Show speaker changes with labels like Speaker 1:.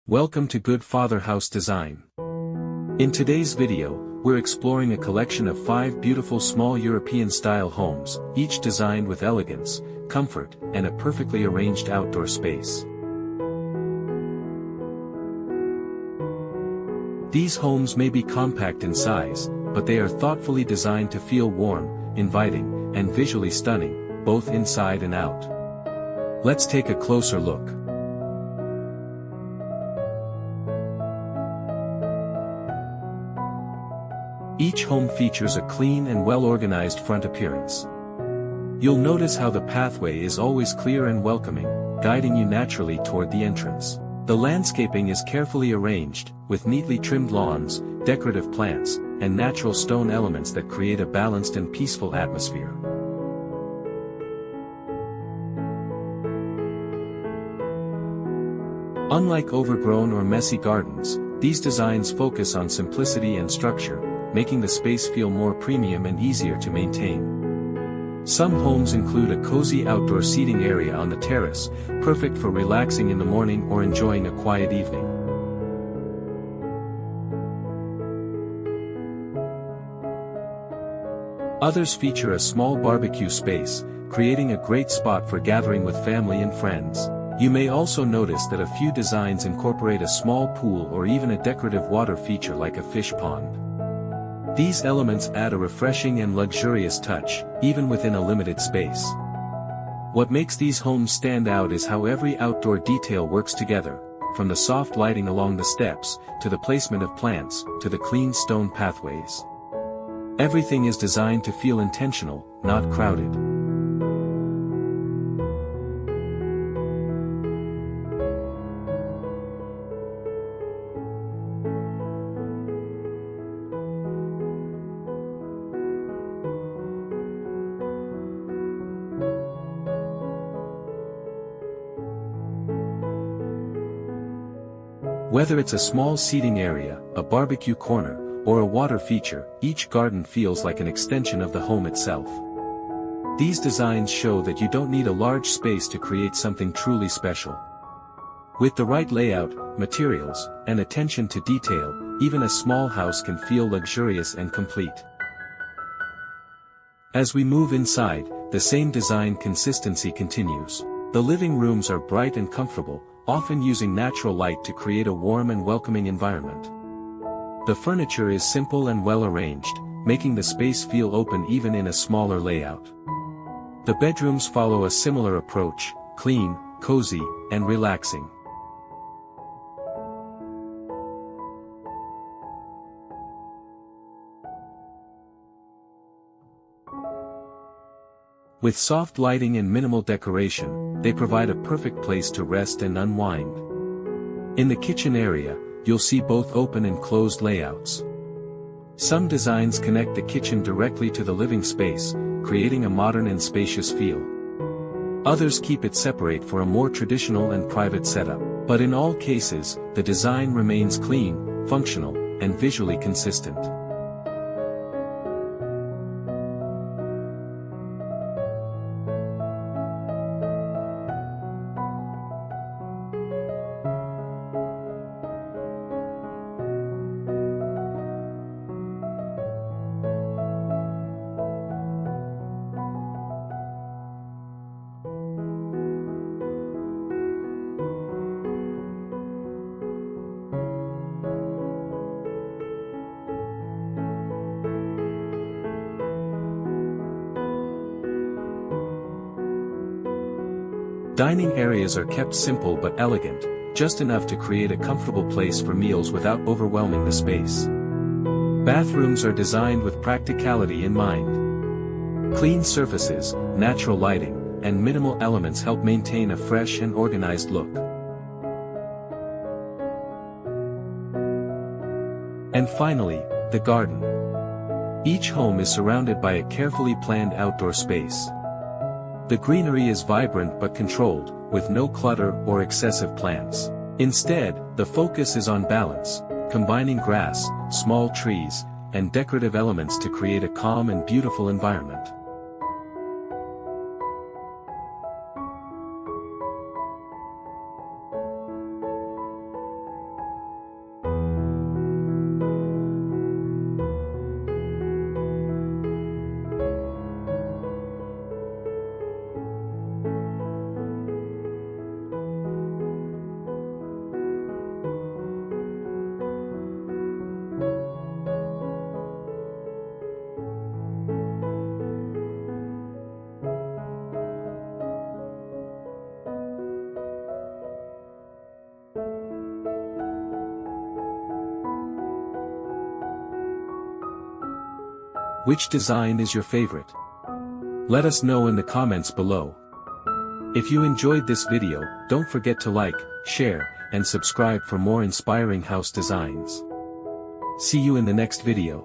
Speaker 1: Welcome to Good Father House Design. In today's video, we're exploring a collection of 5 beautiful small European-style homes, each designed with elegance, comfort, and a perfectly arranged outdoor space. These homes may be compact in size, but they are thoughtfully designed to feel warm, inviting, and visually stunning, both inside and out. Let's take a closer look. Each home features a clean and well-organized front appearance. You'll notice how the pathway is always clear and welcoming, guiding you naturally toward the entrance. The landscaping is carefully arranged, with neatly trimmed lawns, decorative plants, and natural stone elements that create a balanced and peaceful atmosphere. Unlike overgrown or messy gardens, these designs focus on simplicity and structure, making the space feel more premium and easier to maintain. Some homes include a cozy outdoor seating area on the terrace, perfect for relaxing in the morning or enjoying a quiet evening. Others feature a small barbecue space, creating a great spot for gathering with family and friends. You may also notice that a few designs incorporate a small pool or even a decorative water feature like a fish pond. These elements add a refreshing and luxurious touch, even within a limited space. What makes these homes stand out is how every outdoor detail works together, from the soft lighting along the steps, to the placement of plants, to the clean stone pathways. Everything is designed to feel intentional, not crowded. Whether it's a small seating area, a barbecue corner, or a water feature, each garden feels like an extension of the home itself. These designs show that you don't need a large space to create something truly special. With the right layout, materials, and attention to detail, even a small house can feel luxurious and complete. As we move inside, the same design consistency continues. The living rooms are bright and comfortable, often using natural light to create a warm and welcoming environment. The furniture is simple and well arranged, making the space feel open even in a smaller layout. The bedrooms follow a similar approach, clean, cozy, and relaxing. With soft lighting and minimal decoration, they provide a perfect place to rest and unwind. In the kitchen area, you'll see both open and closed layouts. Some designs connect the kitchen directly to the living space, creating a modern and spacious feel. Others keep it separate for a more traditional and private setup. But in all cases, the design remains clean, functional, and visually consistent. Dining areas are kept simple but elegant, just enough to create a comfortable place for meals without overwhelming the space. Bathrooms are designed with practicality in mind. Clean surfaces, natural lighting, and minimal elements help maintain a fresh and organized look. And finally, the garden. Each home is surrounded by a carefully planned outdoor space. The greenery is vibrant but controlled, with no clutter or excessive plants. Instead, the focus is on balance, combining grass, small trees, and decorative elements to create a calm and beautiful environment. Which design is your favorite? Let us know in the comments below. If you enjoyed this video, don't forget to like, share, and subscribe for more inspiring house designs. See you in the next video.